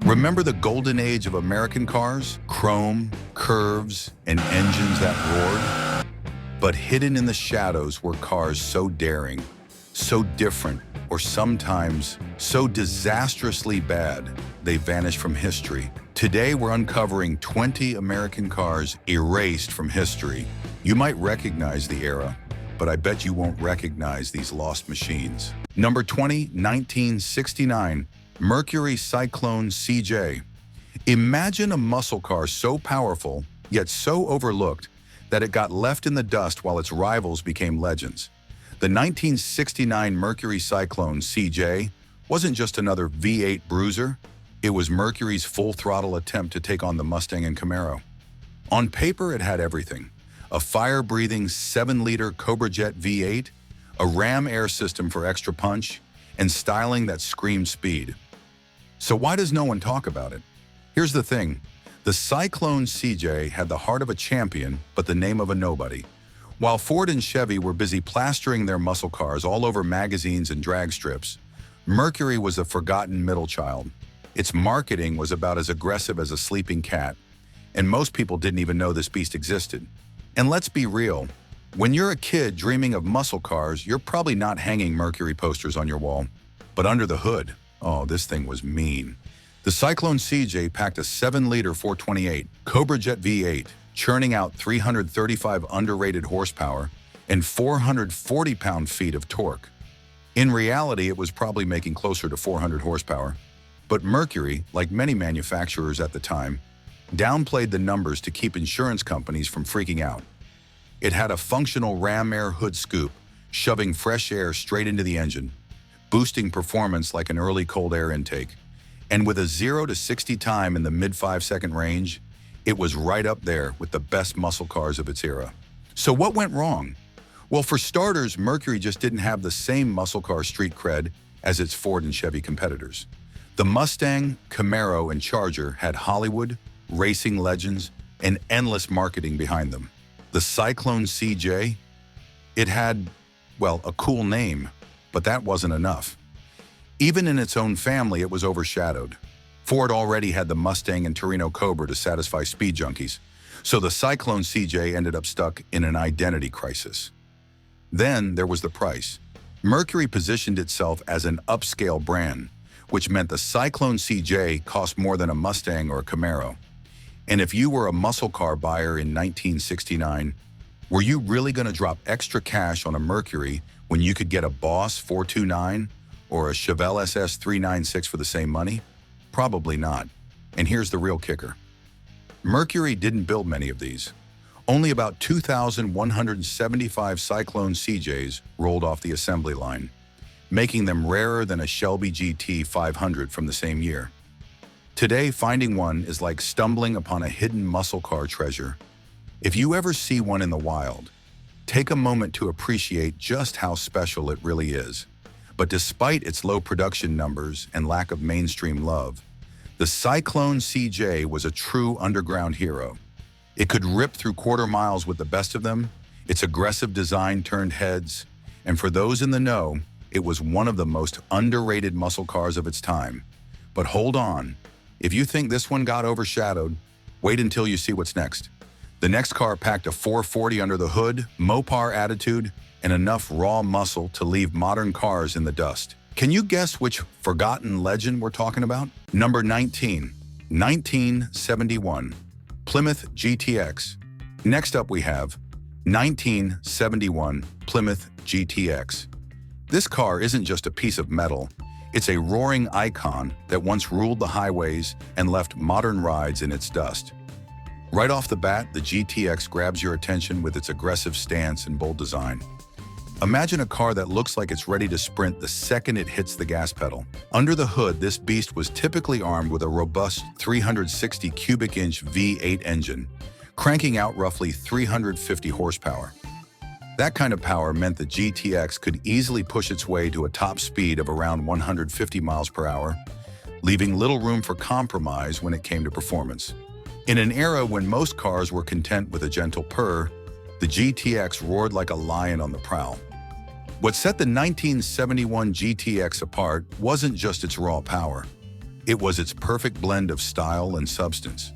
Remember the golden age of American cars? Chrome, curves, and engines that roared? But hidden in the shadows were cars so daring, so different, or sometimes so disastrously bad, they vanished from history. Today, we're uncovering 20 American cars erased from history. You might recognize the era, but I bet you won't recognize these lost machines. Number 20, 1969, Mercury Cyclone CJ. Imagine a muscle car so powerful, yet so overlooked, that it got left in the dust while its rivals became legends. The 1969 Mercury Cyclone CJ wasn't just another V8 bruiser, it was Mercury's full-throttle attempt to take on the Mustang and Camaro. On paper, it had everything: a fire-breathing 7-liter Cobra Jet V8, a Ram air system for extra punch, and styling that screamed speed. So why does no one talk about it? Here's the thing. The Cyclone CJ had the heart of a champion, but the name of a nobody. While Ford and Chevy were busy plastering their muscle cars all over magazines and drag strips, Mercury was a forgotten middle child. Its marketing was about as aggressive as a sleeping cat, and most people didn't even know this beast existed. And let's be real, when you're a kid dreaming of muscle cars, you're probably not hanging Mercury posters on your wall. But under the hood, oh, this thing was mean. The Cyclone CJ packed a 7-liter 428 Cobra Jet V8, churning out 335 underrated horsepower and 440 pound-feet of torque. In reality, it was probably making closer to 400 horsepower. But Mercury, like many manufacturers at the time, downplayed the numbers to keep insurance companies from freaking out. It had a functional Ram air hood scoop, shoving fresh air straight into the engine, boosting performance like an early cold air intake. And with a 0 to 60 time in the mid-5-second range, it was right up there with the best muscle cars of its era. So what went wrong? Well, for starters, Mercury just didn't have the same muscle car street cred as its Ford and Chevy competitors. The Mustang, Camaro, and Charger had Hollywood, racing legends, and endless marketing behind them. The Cyclone CJ, it had, well, a cool name, but that wasn't enough. Even in its own family, it was overshadowed. Ford already had the Mustang and Torino Cobra to satisfy speed junkies, so the Cyclone CJ ended up stuck in an identity crisis. Then there was the price. Mercury positioned itself as an upscale brand, which meant the Cyclone CJ cost more than a Mustang or a Camaro. And if you were a muscle car buyer in 1969, were you really going to drop extra cash on a Mercury when you could get a Boss 429 or a Chevelle SS 396 for the same money? Probably not. And here's the real kicker. Mercury didn't build many of these. Only about 2,175 Cyclone CJs rolled off the assembly line, making them rarer than a Shelby GT 500 from the same year. Today, finding one is like stumbling upon a hidden muscle car treasure. If you ever see one in the wild, take a moment to appreciate just how special it really is. But despite its low production numbers and lack of mainstream love, the Cyclone CJ was a true underground hero. It could rip through quarter miles with the best of them, its aggressive design turned heads, and for those in the know, it was one of the most underrated muscle cars of its time. But hold on, if you think this one got overshadowed, wait until you see what's next. The next car packed a 440 under the hood, Mopar attitude, and enough raw muscle to leave modern cars in the dust. Can you guess which forgotten legend we're talking about? Number 19, 1971, Plymouth GTX. Next up we have 1971 Plymouth GTX. This car isn't just a piece of metal, it's a roaring icon that once ruled the highways and left modern rides in its dust. Right off the bat, the GTX grabs your attention with its aggressive stance and bold design. Imagine a car that looks like it's ready to sprint the second it hits the gas pedal. Under the hood, this beast was typically armed with a robust 360 cubic inch V8 engine, cranking out roughly 350 horsepower. That kind of power meant the GTX could easily push its way to a top speed of around 150 miles per hour, leaving little room for compromise when it came to performance. In an era when most cars were content with a gentle purr, the GTX roared like a lion on the prowl. What set the 1971 GTX apart wasn't just its raw power. It was its perfect blend of style and substance.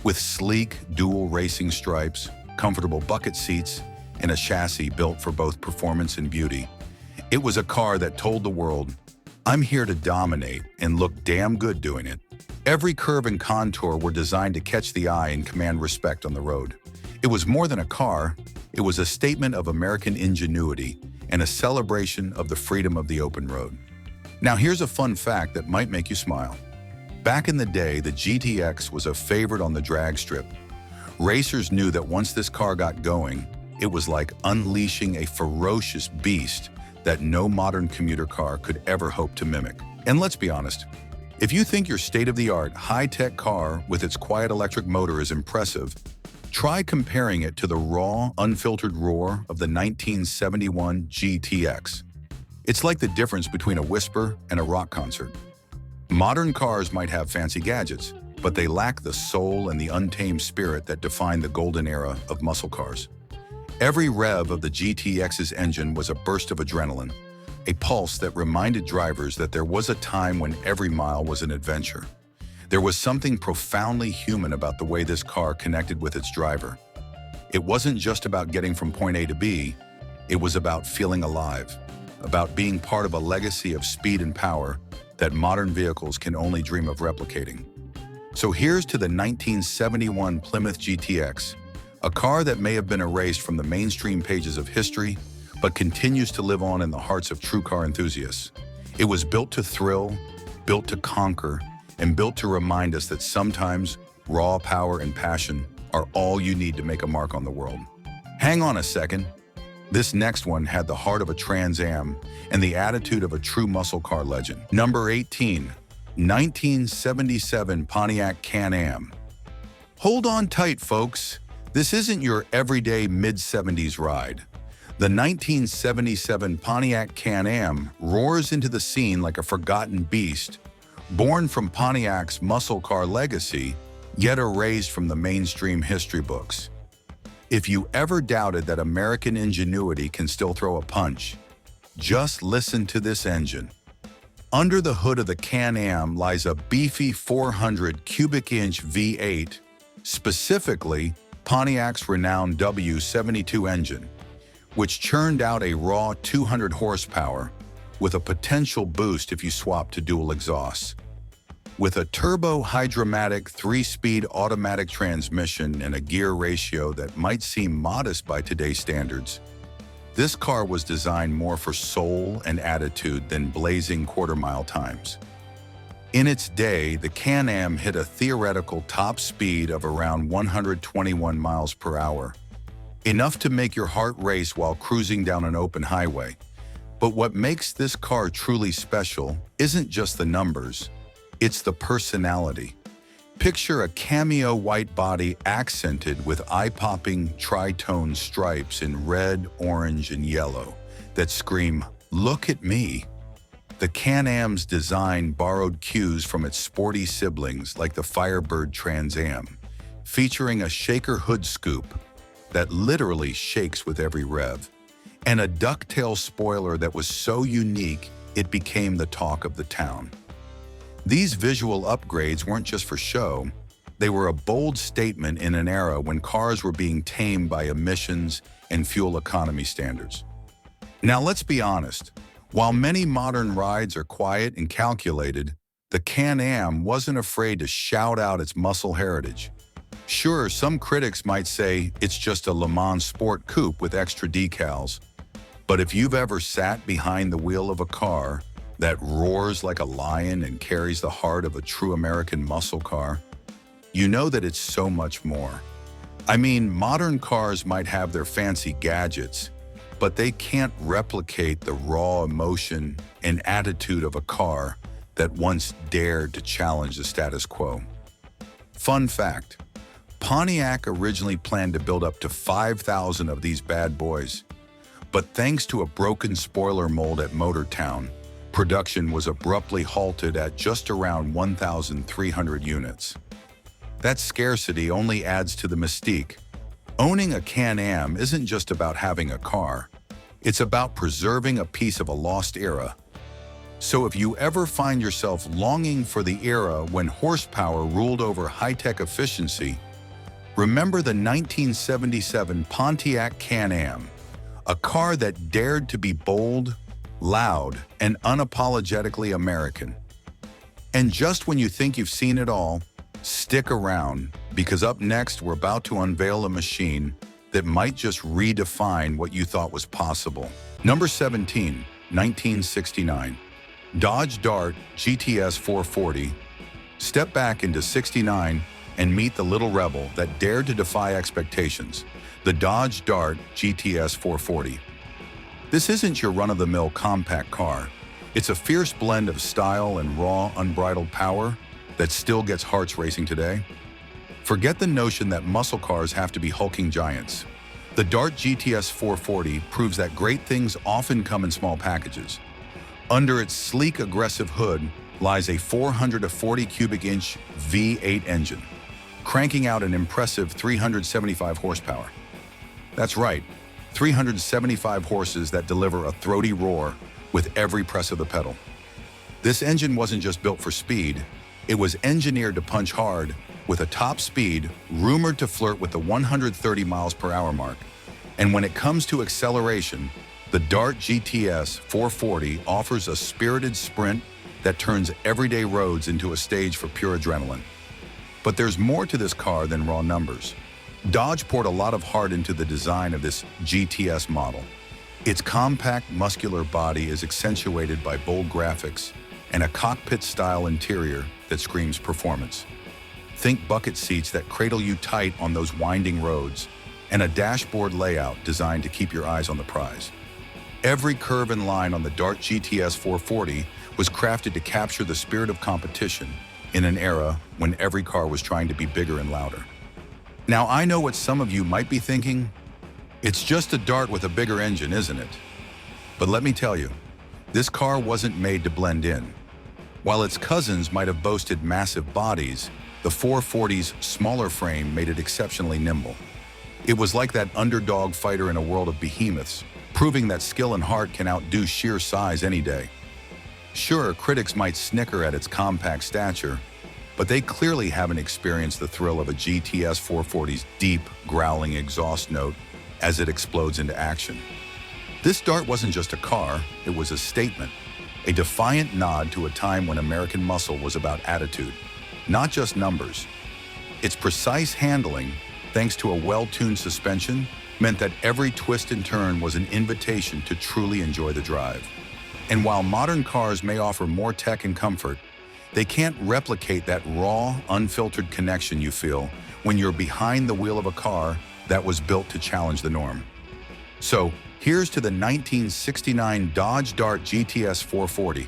With sleek, dual racing stripes, comfortable bucket seats, and a chassis built for both performance and beauty, it was a car that told the world, "I'm here to dominate and look damn good doing it." Every curve and contour were designed to catch the eye and command respect on the road. It was more than a car, it was a statement of American ingenuity and a celebration of the freedom of the open road. Now here's a fun fact that might make you smile. Back in the day, the GTX was a favorite on the drag strip. Racers knew that once this car got going, it was like unleashing a ferocious beast that no modern commuter car could ever hope to mimic. And let's be honest, if you think your state-of-the-art, high-tech car with its quiet electric motor is impressive, try comparing it to the raw, unfiltered roar of the 1971 GTX. It's like the difference between a whisper and a rock concert. Modern cars might have fancy gadgets, but they lack the soul and the untamed spirit that defined the golden era of muscle cars. Every rev of the GTX's engine was a burst of adrenaline, a pulse that reminded drivers that there was a time when every mile was an adventure. There was something profoundly human about the way this car connected with its driver. It wasn't just about getting from point A to B, it was about feeling alive, about being part of a legacy of speed and power that modern vehicles can only dream of replicating. So here's to the 1971 Plymouth GTX, a car that may have been erased from the mainstream pages of history, but continues to live on in the hearts of true car enthusiasts. It was built to thrill, built to conquer, and built to remind us that sometimes raw power and passion are all you need to make a mark on the world. Hang on a second. This next one had the heart of a Trans Am and the attitude of a true muscle car legend. Number 18, 1977 Pontiac Can-Am. Hold on tight, folks. This isn't your everyday mid-70s ride. The 1977 Pontiac Can-Am roars into the scene like a forgotten beast, born from Pontiac's muscle car legacy, yet erased from the mainstream history books. If you ever doubted that American ingenuity can still throw a punch, just listen to this engine. Under the hood of the Can-Am lies a beefy 400 cubic inch V8, specifically Pontiac's renowned W72 engine, which churned out a raw 200 horsepower with a potential boost if you swap to dual exhausts. With a turbo-hydromatic 3-speed automatic transmission and a gear ratio that might seem modest by today's standards, this car was designed more for soul and attitude than blazing quarter-mile times. In its day, the Can-Am hit a theoretical top speed of around 121 miles per hour, enough to make your heart race while cruising down an open highway. But what makes this car truly special isn't just the numbers, it's the personality. Picture a cameo white body accented with eye-popping tritone stripes in red, orange, and yellow that scream, "Look at me." The Can-Am's design borrowed cues from its sporty siblings like the Firebird Trans Am, featuring a shaker hood scoop that literally shakes with every rev, and a ducktail spoiler that was so unique it became the talk of the town. These visual upgrades weren't just for show, they were a bold statement in an era when cars were being tamed by emissions and fuel economy standards. Now let's be honest, while many modern rides are quiet and calculated, the Can-Am wasn't afraid to shout out its muscle heritage. Sure, some critics might say it's just a Le Mans sport coupe with extra decals, but if you've ever sat behind the wheel of a car that roars like a lion and carries the heart of a true American muscle car, you know that it's so much more. I mean, modern cars might have their fancy gadgets, but they can't replicate the raw emotion and attitude of a car that once dared to challenge the status quo. Fun fact, Pontiac originally planned to build up to 5,000 of these bad boys, but thanks to a broken spoiler mold at Motortown, production was abruptly halted at just around 1,300 units. That scarcity only adds to the mystique. Owning a Can-Am isn't just about having a car, it's about preserving a piece of a lost era. So if you ever find yourself longing for the era when horsepower ruled over high-tech efficiency, remember the 1977 Pontiac Can-Am, a car that dared to be bold, loud, and unapologetically American. And just when you think you've seen it all, stick around, because up next we're about to unveil a machine that might just redefine what you thought was possible. Number 17, 1969. Dodge Dart GTS 440. Step back into '69 and meet the little rebel that dared to defy expectations, the Dodge Dart GTS 440. This isn't your run-of-the-mill compact car. It's a fierce blend of style and raw, unbridled power that still gets hearts racing today. Forget the notion that muscle cars have to be hulking giants. The Dart GTS 440 proves that great things often come in small packages. Under its sleek, aggressive hood lies a 440 cubic inch V8 engine, cranking out an impressive 375 horsepower. That's right, 375 horses that deliver a throaty roar with every press of the pedal. This engine wasn't just built for speed, it was engineered to punch hard, with a top speed rumored to flirt with the 130 miles per hour mark. And when it comes to acceleration, the Dart GTS 440 offers a spirited sprint that turns everyday roads into a stage for pure adrenaline. But there's more to this car than raw numbers. Dodge poured a lot of heart into the design of this GTS model. Its compact, muscular body is accentuated by bold graphics and a cockpit-style interior that screams performance. Think bucket seats that cradle you tight on those winding roads, and a dashboard layout designed to keep your eyes on the prize. Every curve and line on the Dart GTS 440 was crafted to capture the spirit of competition in an era when every car was trying to be bigger and louder. Now, I know what some of you might be thinking. It's just a Dart with a bigger engine, isn't it? But let me tell you, this car wasn't made to blend in. While its cousins might have boasted massive bodies, the 440's smaller frame made it exceptionally nimble. It was like that underdog fighter in a world of behemoths, proving that skill and heart can outdo sheer size any day. Sure, critics might snicker at its compact stature, but they clearly haven't experienced the thrill of a GTS 440's deep, growling exhaust note as it explodes into action. This Dart wasn't just a car, it was a statement, a defiant nod to a time when American muscle was about attitude, not just numbers. Its precise handling, thanks to a well-tuned suspension, meant that every twist and turn was an invitation to truly enjoy the drive. And while modern cars may offer more tech and comfort, they can't replicate that raw, unfiltered connection you feel when you're behind the wheel of a car that was built to challenge the norm. So, here's to the 1969 Dodge Dart GTS 440,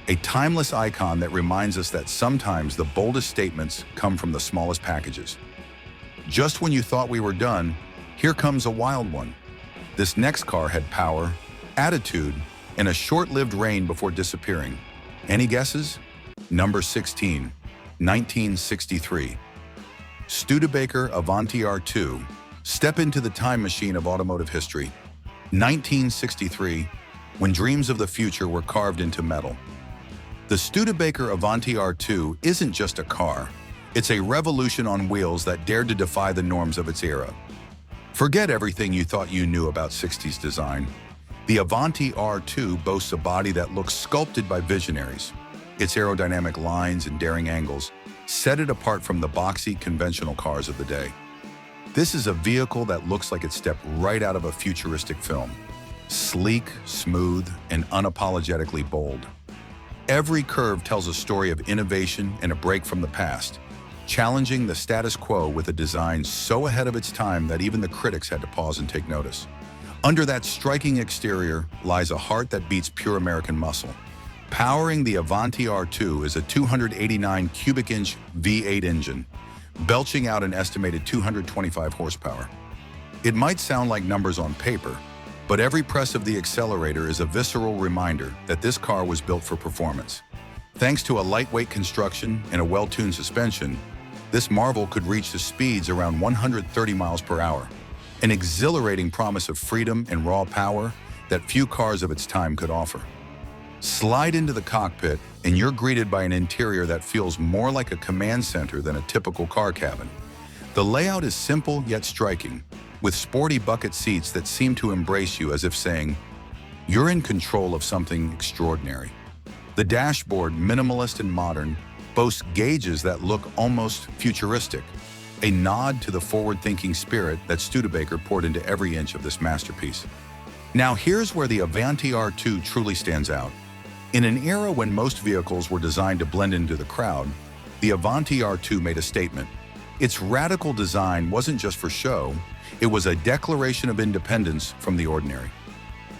a timeless icon that reminds us that sometimes the boldest statements come from the smallest packages. Just when you thought we were done, here comes a wild one. This next car had power, attitude, and a short-lived reign before disappearing. Any guesses? Number 16, 1963. Studebaker Avanti R2. Step into the time machine of automotive history. 1963, when dreams of the future were carved into metal. The Studebaker Avanti R2 isn't just a car. It's a revolution on wheels that dared to defy the norms of its era. Forget everything you thought you knew about 60s design. The Avanti R2 boasts a body that looks sculpted by visionaries. Its aerodynamic lines and daring angles set it apart from the boxy, conventional cars of the day. This is a vehicle that looks like it stepped right out of a futuristic film. Sleek, smooth, and unapologetically bold. Every curve tells a story of innovation and a break from the past, challenging the status quo with a design so ahead of its time that even the critics had to pause and take notice. Under that striking exterior lies a heart that beats pure American muscle. Powering the Avanti R2 is a 289 cubic inch V8 engine, belching out an estimated 225 horsepower. It might sound like numbers on paper, but every press of the accelerator is a visceral reminder that this car was built for performance. Thanks to a lightweight construction and a well-tuned suspension, this marvel could reach the speeds around 130 miles per hour, an exhilarating promise of freedom and raw power that few cars of its time could offer. Slide into the cockpit, and you're greeted by an interior that feels more like a command center than a typical car cabin. The layout is simple yet striking, with sporty bucket seats that seem to embrace you as if saying, you're in control of something extraordinary. The dashboard, minimalist and modern, boasts gauges that look almost futuristic, a nod to the forward-thinking spirit that Studebaker poured into every inch of this masterpiece. Now here's where the Avanti R2 truly stands out. In an era when most vehicles were designed to blend into the crowd, the Avanti R2 made a statement. Its radical design wasn't just for show, it was a declaration of independence from the ordinary.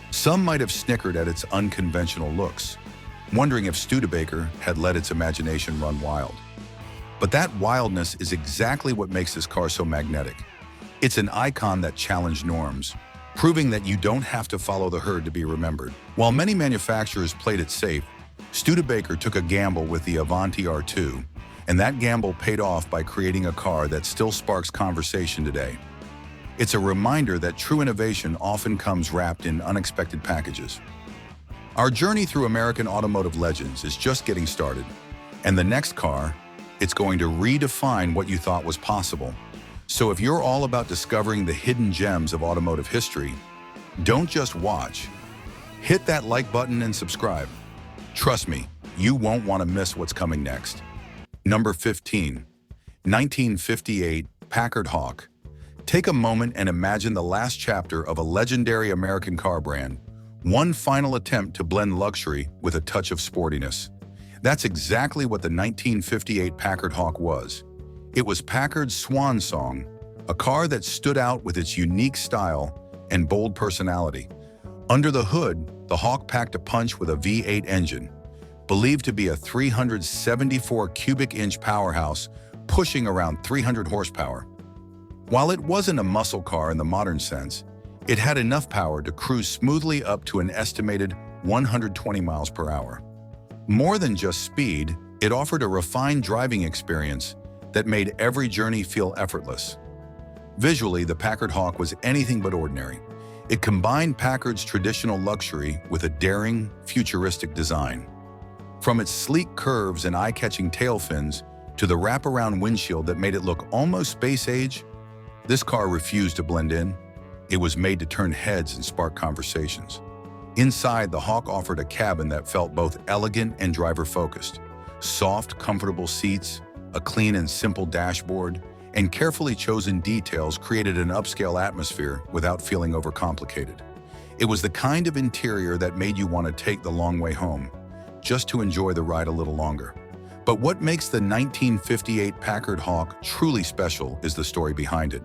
Some might have snickered at its unconventional looks, wondering if Studebaker had let its imagination run wild. But that wildness is exactly what makes this car so magnetic. It's an icon that challenged norms, proving that you don't have to follow the herd to be remembered. While many manufacturers played it safe, Studebaker took a gamble with the Avanti R2, and that gamble paid off by creating a car that still sparks conversation today. It's a reminder that true innovation often comes wrapped in unexpected packages. Our journey through American automotive legends is just getting started, and the next car, it's going to redefine what you thought was possible. So if you're all about discovering the hidden gems of automotive history, don't just watch. Hit that like button and subscribe. Trust me, you won't want to miss what's coming next. Number 15, 1958 Packard Hawk. Take a moment and imagine the last chapter of a legendary American car brand, one final attempt to blend luxury with a touch of sportiness. That's exactly what the 1958 Packard Hawk was. It was Packard's swan song, a car that stood out with its unique style and bold personality. Under the hood, the Hawk packed a punch with a V8 engine, believed to be a 374 cubic inch powerhouse pushing around 300 horsepower. While it wasn't a muscle car in the modern sense, it had enough power to cruise smoothly up to an estimated 120 miles per hour. More than just speed, it offered a refined driving experience that made every journey feel effortless. Visually, the Packard Hawk was anything but ordinary. It combined Packard's traditional luxury with a daring, futuristic design. From its sleek curves and eye-catching tail fins to the wraparound windshield that made it look almost space-age, this car refused to blend in. It was made to turn heads and spark conversations. Inside, the Hawk offered a cabin that felt both elegant and driver-focused. Soft, comfortable seats, a clean and simple dashboard, and carefully chosen details created an upscale atmosphere without feeling overcomplicated. It was the kind of interior that made you want to take the long way home, just to enjoy the ride a little longer. But what makes the 1958 Packard Hawk truly special is the story behind it.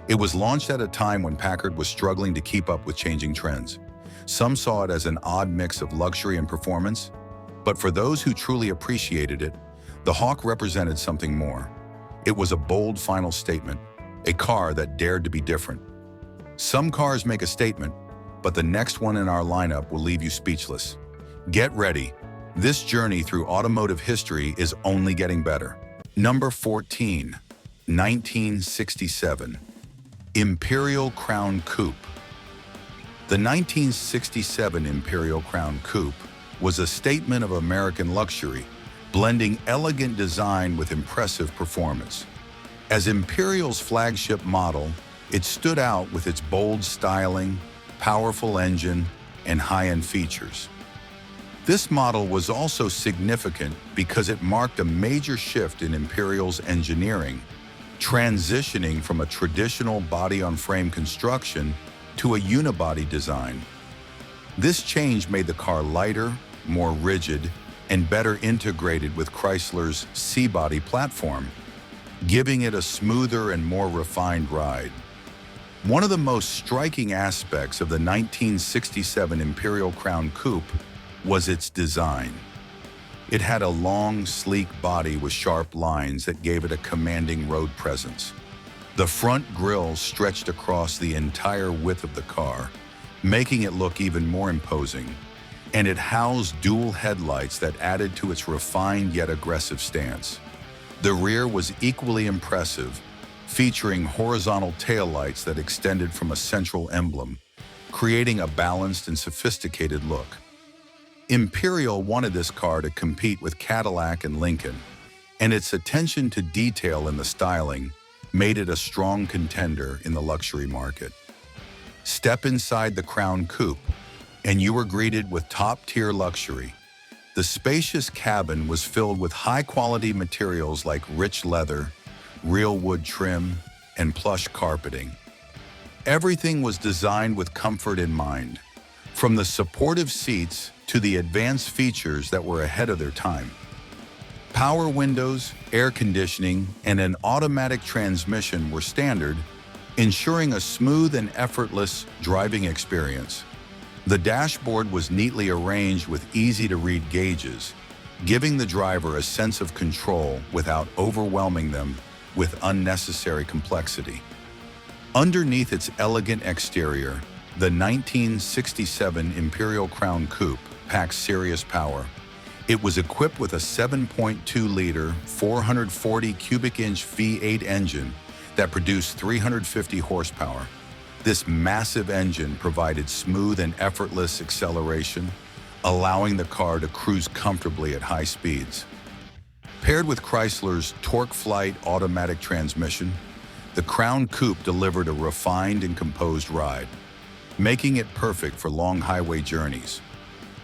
It was launched at a time when Packard was struggling to keep up with changing trends. Some saw it as an odd mix of luxury and performance, but for those who truly appreciated it, the Hawk represented something more. It was a bold final statement, a car that dared to be different. Some cars make a statement, but the next one in our lineup will leave you speechless. Get ready. This journey through automotive history is only getting better. Number 14, 1967. Imperial Crown Coupe. The 1967 Imperial Crown Coupe was a statement of American luxury, blending elegant design with impressive performance. As Imperial's flagship model, it stood out with its bold styling, powerful engine, and high-end features. This model was also significant because it marked a major shift in Imperial's engineering, transitioning from a traditional body-on-frame construction to a unibody design. This change made the car lighter, more rigid, and better integrated with Chrysler's C-body platform, giving it a smoother and more refined ride. One of the most striking aspects of the 1967 Imperial Crown Coupe was its design. It had a long, sleek body with sharp lines that gave it a commanding road presence. The front grille stretched across the entire width of the car, making it look even more imposing, and it housed dual headlights that added to its refined yet aggressive stance. The rear was equally impressive, featuring horizontal taillights that extended from a central emblem, creating a balanced and sophisticated look. Imperial wanted this car to compete with Cadillac and Lincoln, and its attention to detail in the styling made it a strong contender in the luxury market. Step inside the Crown Coupe, and you were greeted with top-tier luxury. The spacious cabin was filled with high-quality materials like rich leather, real wood trim, and plush carpeting. Everything was designed with comfort in mind, from the supportive seats to the advanced features that were ahead of their time. Power windows, air conditioning, and an automatic transmission were standard, ensuring a smooth and effortless driving experience. The dashboard was neatly arranged with easy-to-read gauges, giving the driver a sense of control without overwhelming them with unnecessary complexity. Underneath its elegant exterior, the 1967 Imperial Crown Coupe packs serious power. It was equipped with a 7.2-liter, 440 cubic inch V8 engine that produced 350 horsepower. This massive engine provided smooth and effortless acceleration, allowing the car to cruise comfortably at high speeds. Paired with Chrysler's Torque Flight automatic transmission, the Crown Coupe delivered a refined and composed ride, making it perfect for long highway journeys.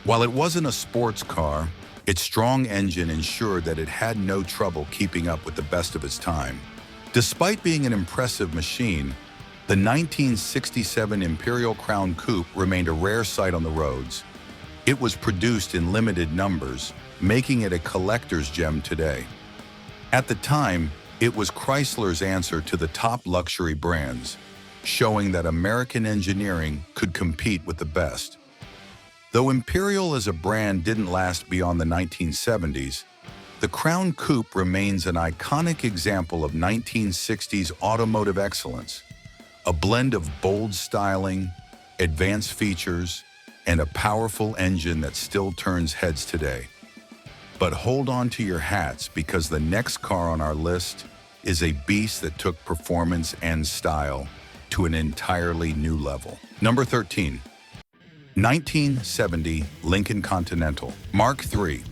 While it wasn't a sports car, its strong engine ensured that it had no trouble keeping up with the best of its time. Despite being an impressive machine, the 1967 Imperial Crown Coupe remained a rare sight on the roads. It was produced in limited numbers, making it a collector's gem today. At the time, it was Chrysler's answer to the top luxury brands, showing that American engineering could compete with the best. Though Imperial as a brand didn't last beyond the 1970s, the Crown Coupe remains an iconic example of 1960s automotive excellence, a blend of bold styling, advanced features, and a powerful engine that still turns heads today. But hold on to your hats, because the next car on our list is a beast that took performance and style to an entirely new level. Number 13. 1970 Lincoln Continental Mark III.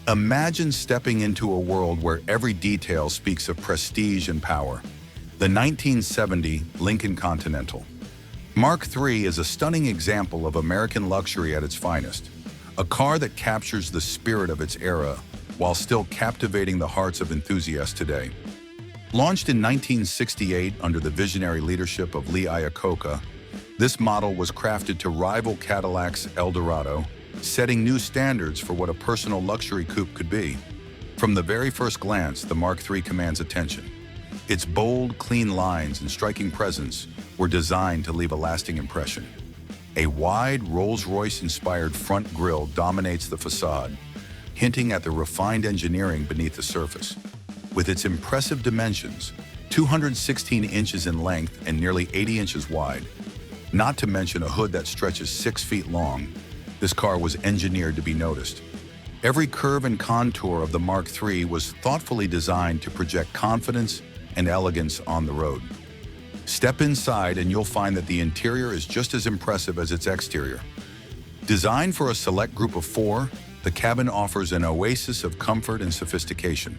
Imagine stepping into a world where every detail speaks of prestige and power. The 1970 Lincoln Continental. Mark III is a stunning example of American luxury at its finest, a car that captures the spirit of its era while still captivating the hearts of enthusiasts today. Launched in 1968 under the visionary leadership of Lee Iacocca, this model was crafted to rival Cadillac's Eldorado, setting new standards for what a personal luxury coupe could be. From the very first glance, the Mark III commands attention. Its bold, clean lines and striking presence were designed to leave a lasting impression. A wide, Rolls-Royce-inspired front grille dominates the facade, hinting at the refined engineering beneath the surface. With its impressive dimensions, 216 inches in length and nearly 80 inches wide, not to mention a hood that stretches 6 feet long, this car was engineered to be noticed. Every curve and contour of the Mark III was thoughtfully designed to project confidence and elegance on the road. Step inside and you'll find that the interior is just as impressive as its exterior. Designed for a select group of 4, the cabin offers an oasis of comfort and sophistication.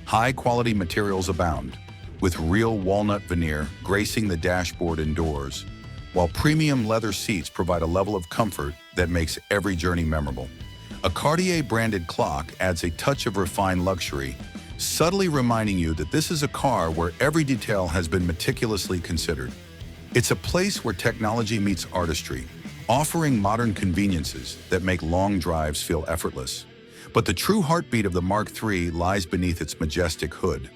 High-quality materials abound, with real walnut veneer gracing the dashboard and doors, while premium leather seats provide a level of comfort that makes every journey memorable. A Cartier-branded clock adds a touch of refined luxury, subtly reminding you that this is a car where every detail has been meticulously considered. It's a place where technology meets artistry, offering modern conveniences that make long drives feel effortless. But the true heartbeat of the Mark III lies beneath its majestic hood.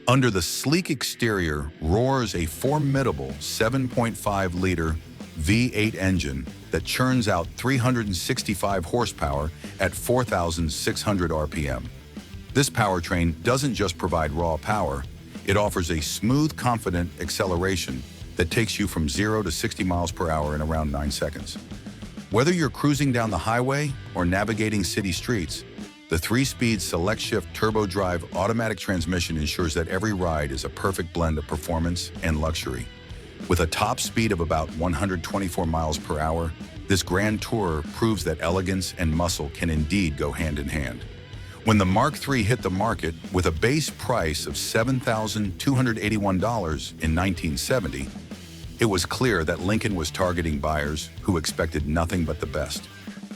Under the sleek exterior roars a formidable 7.5-liter V8 engine that churns out 365 horsepower at 4,600 RPM. This powertrain doesn't just provide raw power, it offers a smooth, confident acceleration that takes you from 0 to 60 miles per hour in around 9 seconds. Whether you're cruising down the highway or navigating city streets, the 3-speed select-shift turbo-drive automatic transmission ensures that every ride is a perfect blend of performance and luxury. With a top speed of about 124 miles per hour, This grand tour proves that elegance and muscle can indeed go hand in hand. When the Mark III hit the market with a base price of $7,281 in 1970, it was clear that Lincoln was targeting buyers who expected nothing but the best.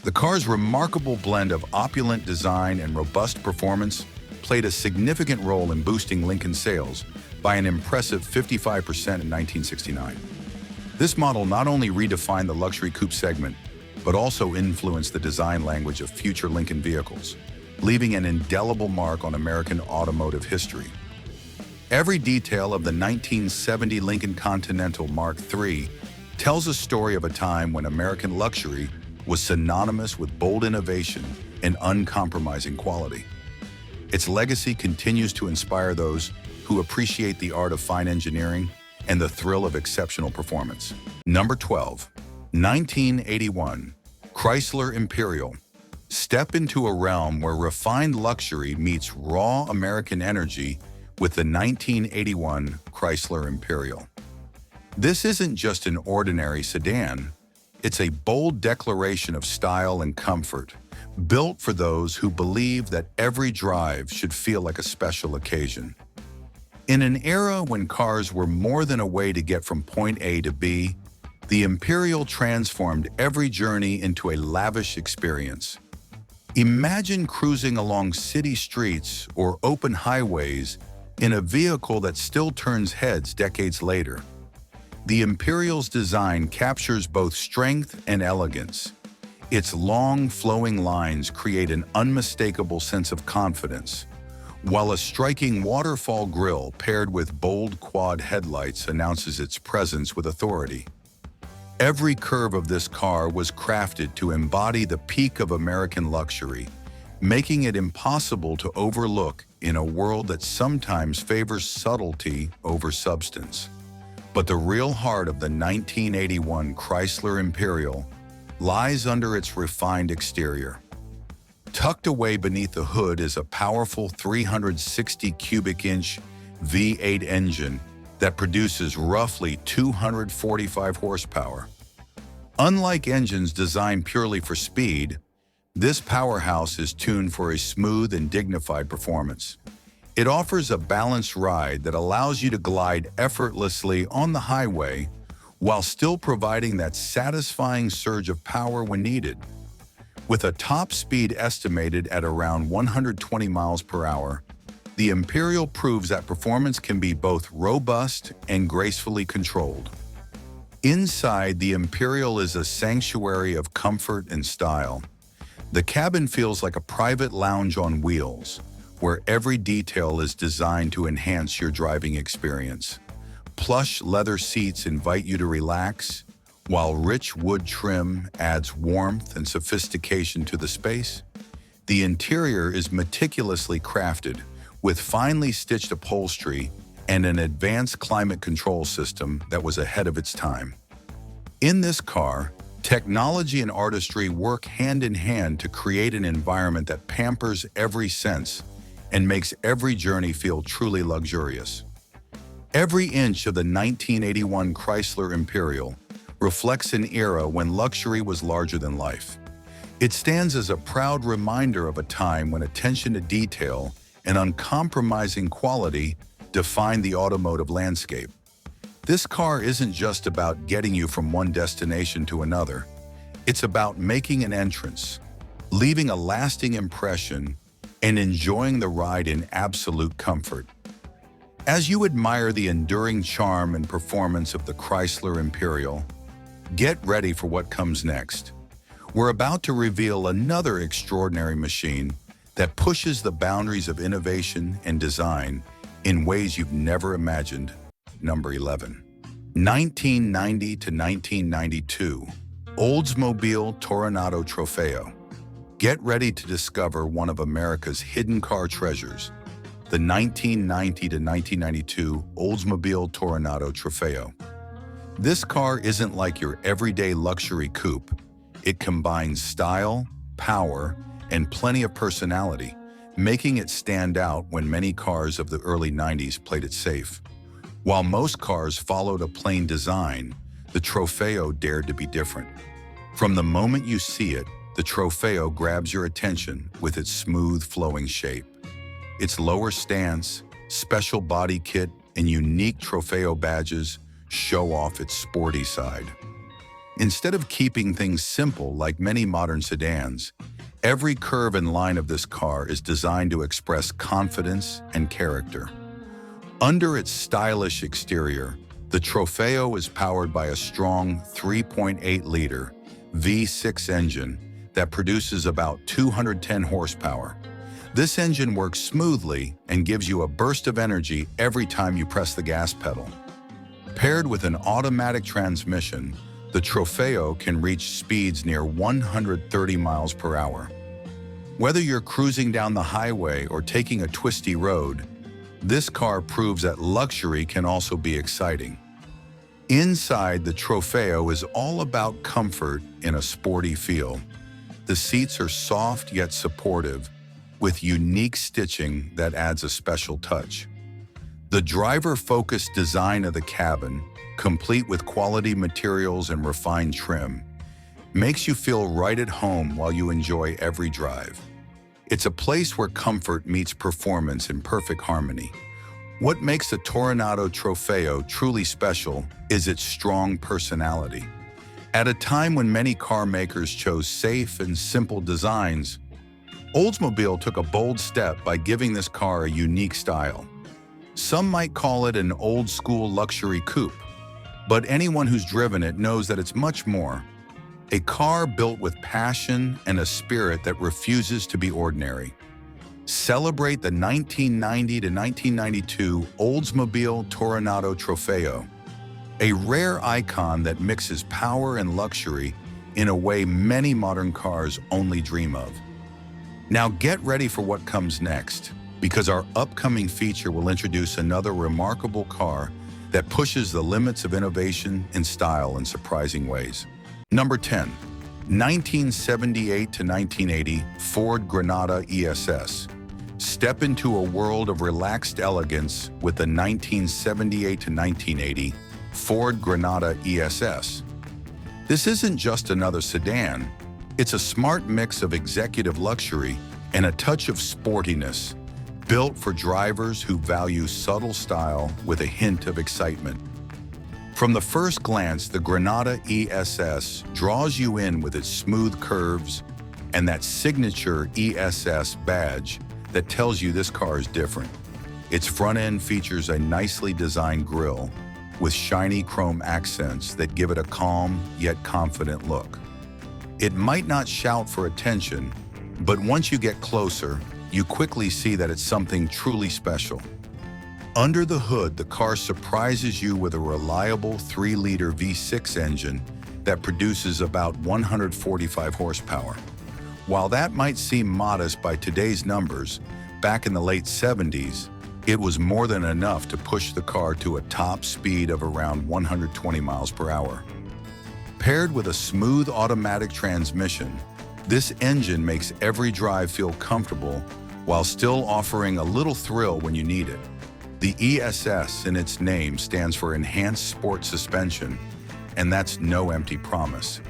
The car's remarkable blend of opulent design and robust performance played a significant role in boosting Lincoln sales by an impressive 55% in 1969. This model not only redefined the luxury coupe segment, but also influenced the design language of future Lincoln vehicles, leaving an indelible mark on American automotive history. Every detail of the 1970 Lincoln Continental Mark III tells a story of a time when American luxury was synonymous with bold innovation and uncompromising quality. Its legacy continues to inspire those who appreciate the art of fine engineering and the thrill of exceptional performance. Number 12, 1981, Chrysler Imperial. Step into a realm where refined luxury meets raw American energy with the 1981 Chrysler Imperial. This isn't just an ordinary sedan, it's a bold declaration of style and comfort, built for those who believe that every drive should feel like a special occasion. In an era when cars were more than a way to get from point A to B, the Imperial transformed every journey into a lavish experience. Imagine cruising along city streets or open highways in a vehicle that still turns heads decades later. The Imperial's design captures both strength and elegance. Its long, flowing lines create an unmistakable sense of confidence, while a striking waterfall grille paired with bold quad headlights announces its presence with authority. Every curve of this car was crafted to embody the peak of American luxury, making it impossible to overlook in a world that sometimes favors subtlety over substance. But the real heart of the 1981 Chrysler Imperial lies under its refined exterior. Tucked away beneath the hood is a powerful 360 cubic inch V8 engine that produces roughly 245 horsepower. Unlike engines designed purely for speed, this powerhouse is tuned for a smooth and dignified performance. It offers a balanced ride that allows you to glide effortlessly on the highway while still providing that satisfying surge of power when needed. With a top speed estimated at around 120 miles per hour, the Imperial proves that performance can be both robust and gracefully controlled. Inside, the Imperial is a sanctuary of comfort and style. The cabin feels like a private lounge on wheels, where every detail is designed to enhance your driving experience. Plush leather seats invite you to relax, while rich wood trim adds warmth and sophistication to the space. The interior is meticulously crafted, with finely stitched upholstery and an advanced climate control system that was ahead of its time. In this car, technology and artistry work hand in hand to create an environment that pampers every sense and makes every journey feel truly luxurious. Every inch of the 1981 Chrysler Imperial reflects an era when luxury was larger than life. It stands as a proud reminder of a time when attention to detail and uncompromising quality defined the automotive landscape. This car isn't just about getting you from one destination to another. It's about making an entrance, leaving a lasting impression, and enjoying the ride in absolute comfort. As you admire the enduring charm and performance of the Chrysler Imperial, get ready for what comes next. We're about to reveal another extraordinary machine that pushes the boundaries of innovation and design in ways you've never imagined. Number 11. 1990 to 1992, Oldsmobile Toronado Trofeo. Get ready to discover one of America's hidden car treasures, the 1990 to 1992 Oldsmobile Toronado Trofeo. This car isn't like your everyday luxury coupe. It combines style, power, and plenty of personality, making it stand out when many cars of the early 90s played it safe. While most cars followed a plain design, the Trofeo dared to be different. From the moment you see it, the Trofeo grabs your attention with its smooth, flowing shape. Its lower stance, special body kit, and unique Trofeo badges show off its sporty side. Instead of keeping things simple like many modern sedans, every curve and line of this car is designed to express confidence and character. Under its stylish exterior, the Trofeo is powered by a strong 3.8-liter V6 engine that produces about 210 horsepower. This engine works smoothly and gives you a burst of energy every time you press the gas pedal. Paired with an automatic transmission, the Trofeo can reach speeds near 130 miles per hour. Whether you're cruising down the highway or taking a twisty road, this car proves that luxury can also be exciting. Inside, the Trofeo is all about comfort in a sporty feel. The seats are soft yet supportive, with unique stitching that adds a special touch. The driver-focused design of the cabin, complete with quality materials and refined trim, makes you feel right at home while you enjoy every drive. It's a place where comfort meets performance in perfect harmony. What makes the Toronado Trofeo truly special is its strong personality. At a time when many car makers chose safe and simple designs, Oldsmobile took a bold step by giving this car a unique style. Some might call it an old-school luxury coupe, but anyone who's driven it knows that it's much more. A car built with passion and a spirit that refuses to be ordinary. Celebrate the 1990 to 1992 Oldsmobile Toronado Trofeo, a rare icon that mixes power and luxury in a way many modern cars only dream of. Now get ready for what comes next, because our upcoming feature will introduce another remarkable car that pushes the limits of innovation and style in surprising ways. Number 10, 1978 to 1980 Ford Granada ESS. Step into a world of relaxed elegance with the 1978 to 1980 Ford Granada ESS. This isn't just another sedan, it's a smart mix of executive luxury and a touch of sportiness, built for drivers who value subtle style with a hint of excitement. From the first glance, the Granada ESS draws you in with its smooth curves and that signature ESS badge that tells you this car is different. Its front end features a nicely designed grille with shiny chrome accents that give it a calm yet confident look. It might not shout for attention, but once you get closer, you quickly see that it's something truly special. Under the hood, the car surprises you with a reliable 3-liter V6 engine that produces about 145 horsepower. While that might seem modest by today's numbers, back in the late 70s, it was more than enough to push the car to a top speed of around 120 miles per hour. Paired with a smooth automatic transmission, this engine makes every drive feel comfortable while still offering a little thrill when you need it. The ESS in its name stands for Enhanced Sport Suspension, and that's no empty promise.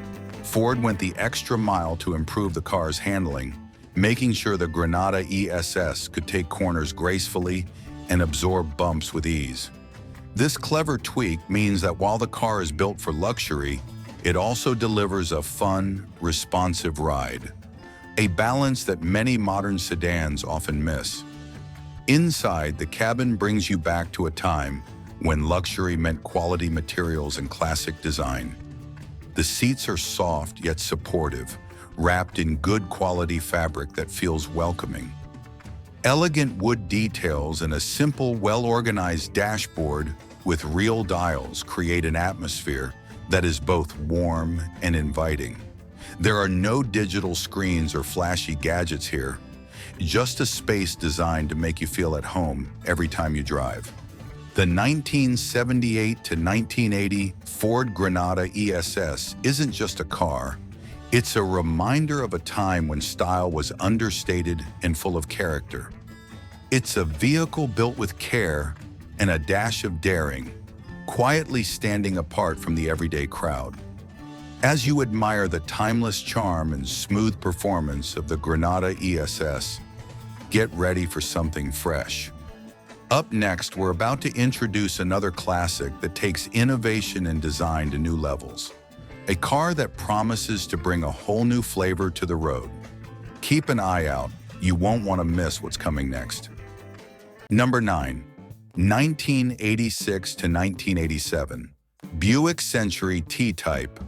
Ford went the extra mile to improve the car's handling, making sure the Granada ESS could take corners gracefully and absorb bumps with ease. This clever tweak means that while the car is built for luxury, it also delivers a fun, responsive ride, a balance that many modern sedans often miss. Inside, the cabin brings you back to a time when luxury meant quality materials and classic design. The seats are soft yet supportive, wrapped in good quality fabric that feels welcoming. Elegant wood details and a simple, well-organized dashboard with real dials create an atmosphere that is both warm and inviting. There are no digital screens or flashy gadgets here, just a space designed to make you feel at home every time you drive. The 1978 to 1980 Ford Granada ESS isn't just a car, it's a reminder of a time when style was understated and full of character. It's a vehicle built with care and a dash of daring, quietly standing apart from the everyday crowd. As you admire the timeless charm and smooth performance of the Granada ESS, get ready for something fresh. Up next, we're about to introduce another classic that takes innovation and design to new levels. A car that promises to bring a whole new flavor to the road. Keep an eye out, you won't want to miss what's coming next. Number 9. 1986 to 1987. Buick Century T-Type.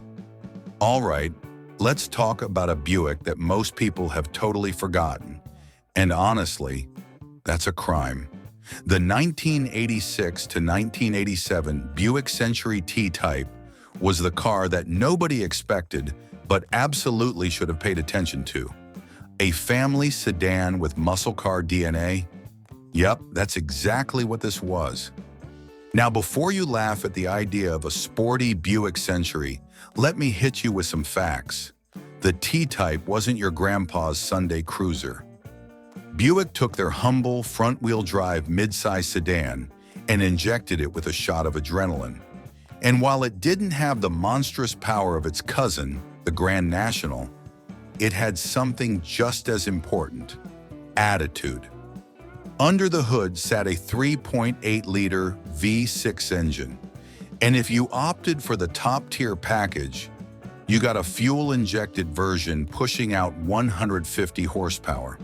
All right, let's talk about a Buick that most people have totally forgotten. And honestly, that's a crime. The 1986 to 1987 Buick Century T-Type was the car that nobody expected but absolutely should have paid attention to. A family sedan with muscle car DNA? Yep, that's exactly what this was. Now, before you laugh at the idea of a sporty Buick Century, let me hit you with some facts. The T-Type wasn't your grandpa's Sunday cruiser. Buick took their humble front-wheel drive midsize sedan and injected it with a shot of adrenaline. And while it didn't have the monstrous power of its cousin, the Grand National, it had something just as important: attitude. Under the hood sat a 3.8-liter V6 engine, and if you opted for the top-tier package, you got a fuel-injected version pushing out 150 horsepower.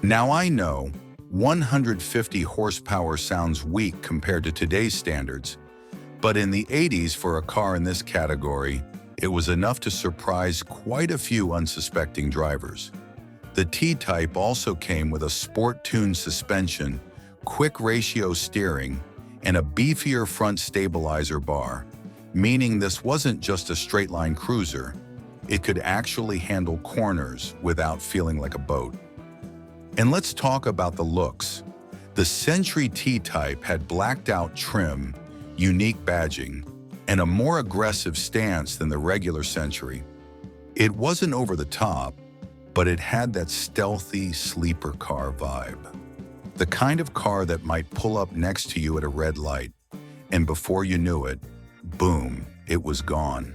Now I know 150 horsepower sounds weak compared to today's standards, but in the 80s for a car in this category, it was enough to surprise quite a few unsuspecting drivers. The T-Type also came with a sport-tuned suspension, quick ratio steering, and a beefier front stabilizer bar, meaning this wasn't just a straight-line cruiser, it could actually handle corners without feeling like a boat. And let's talk about the looks. The Century T-Type had blacked-out trim, unique badging, and a more aggressive stance than the regular Century. It wasn't over the top, but it had that stealthy sleeper car vibe. The kind of car that might pull up next to you at a red light, and before you knew it, boom, it was gone.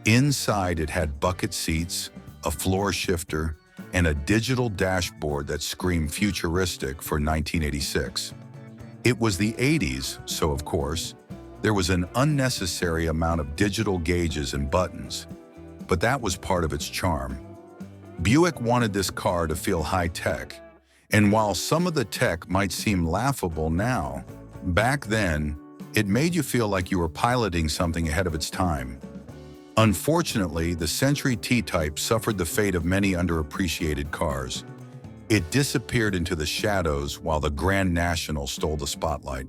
Inside, it had bucket seats, a floor shifter, and a digital dashboard that screamed futuristic for 1986. It was the 80s, so of course, there was an unnecessary amount of digital gauges and buttons, but that was part of its charm. Buick wanted this car to feel high-tech, and while some of the tech might seem laughable now, back then, it made you feel like you were piloting something ahead of its time. Unfortunately, the Century T-Type suffered the fate of many underappreciated cars. It disappeared into the shadows while the Grand National stole the spotlight.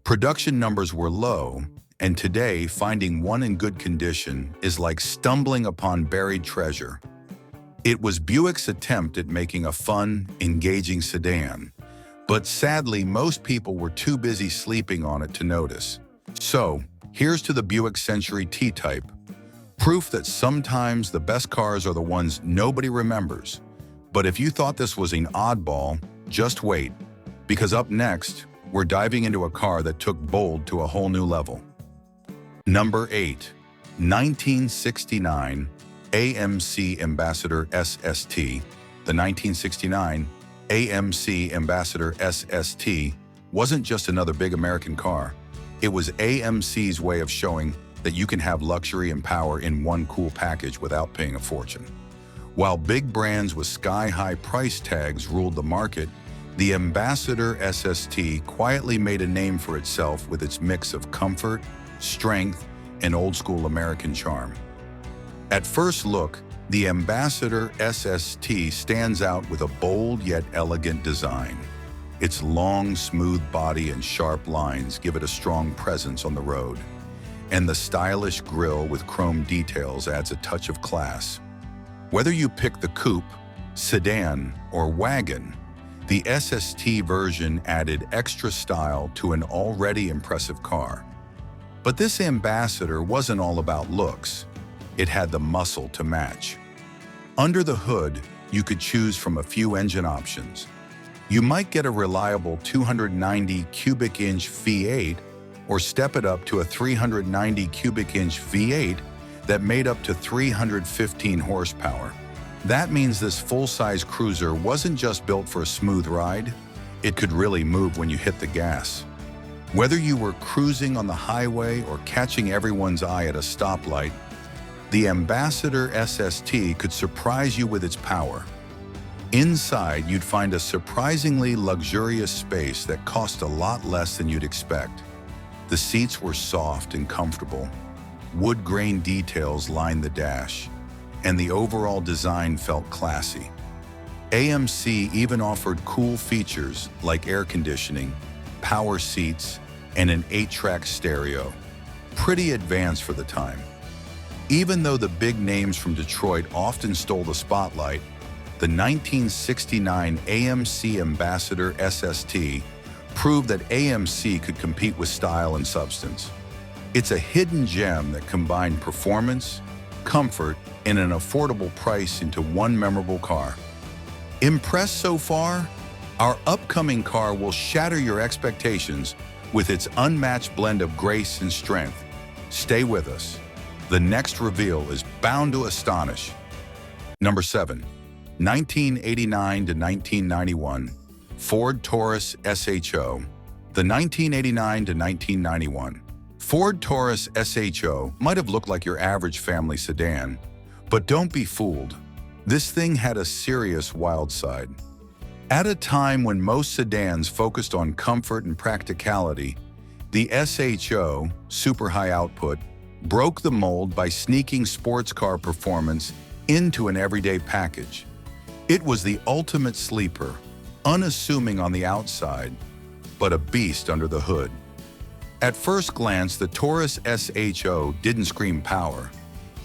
Production numbers were low, and today, finding one in good condition is like stumbling upon buried treasure. It was Buick's attempt at making a fun, engaging sedan, but sadly, most people were too busy sleeping on it to notice. So, here's to the Buick Century T-Type. Proof that sometimes the best cars are the ones nobody remembers. But if you thought this was an oddball, just wait, because up next, we're diving into a car that took bold to a whole new level. Number 8. 1969 AMC Ambassador SST. The 1969 AMC Ambassador SST wasn't just another big American car. It was AMC's way of showing that you can have luxury and power in one cool package without paying a fortune. While big brands with sky-high price tags ruled the market, the Ambassador SST quietly made a name for itself with its mix of comfort, strength, and old-school American charm. At first look, the Ambassador SST stands out with a bold yet elegant design. Its long, smooth body and sharp lines give it a strong presence on the road, and the stylish grille with chrome details adds a touch of class. Whether you pick the coupe, sedan, or wagon, the SST version added extra style to an already impressive car. But this Ambassador wasn't all about looks. It had the muscle to match. Under the hood, you could choose from a few engine options. You might get a reliable 290 cubic inch V8 or step it up to a 390 cubic inch V8 that made up to 315 horsepower. That means this full-size cruiser wasn't just built for a smooth ride, it could really move when you hit the gas. Whether you were cruising on the highway or catching everyone's eye at a stoplight, the Ambassador SST could surprise you with its power. Inside, you'd find a surprisingly luxurious space that cost a lot less than you'd expect. The seats were soft and comfortable. Wood grain details lined the dash, and the overall design felt classy. AMC even offered cool features like air conditioning, power seats, and an 8-track stereo. Pretty advanced for the time. Even though the big names from Detroit often stole the spotlight, the 1969 AMC Ambassador SST proved that AMC could compete with style and substance. It's a hidden gem that combined performance, comfort, and an affordable price into one memorable car. Impressed so far? Our upcoming car will shatter your expectations with its unmatched blend of grace and strength. Stay with us. The next reveal is bound to astonish. Number 7. 1989 to 1991 Ford Taurus SHO. The 1989 to 1991 Ford Taurus SHO might have looked like your average family sedan, but don't be fooled. This thing had a serious wild side. At a time when most sedans focused on comfort and practicality, the SHO, super high output, broke the mold by sneaking sports car performance into an everyday package. It was the ultimate sleeper, unassuming on the outside, but a beast under the hood. At first glance, the Taurus SHO didn't scream power.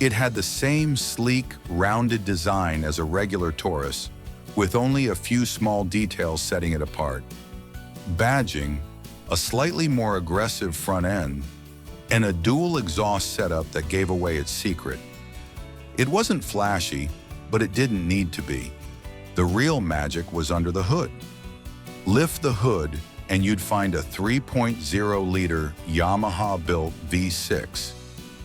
It had the same sleek, rounded design as a regular Taurus, with only a few small details setting it apart. Badging, a slightly more aggressive front end, and a dual exhaust setup that gave away its secret. It wasn't flashy, but it didn't need to be. The real magic was under the hood. Lift the hood, and you'd find a 3.0-liter Yamaha-built V6,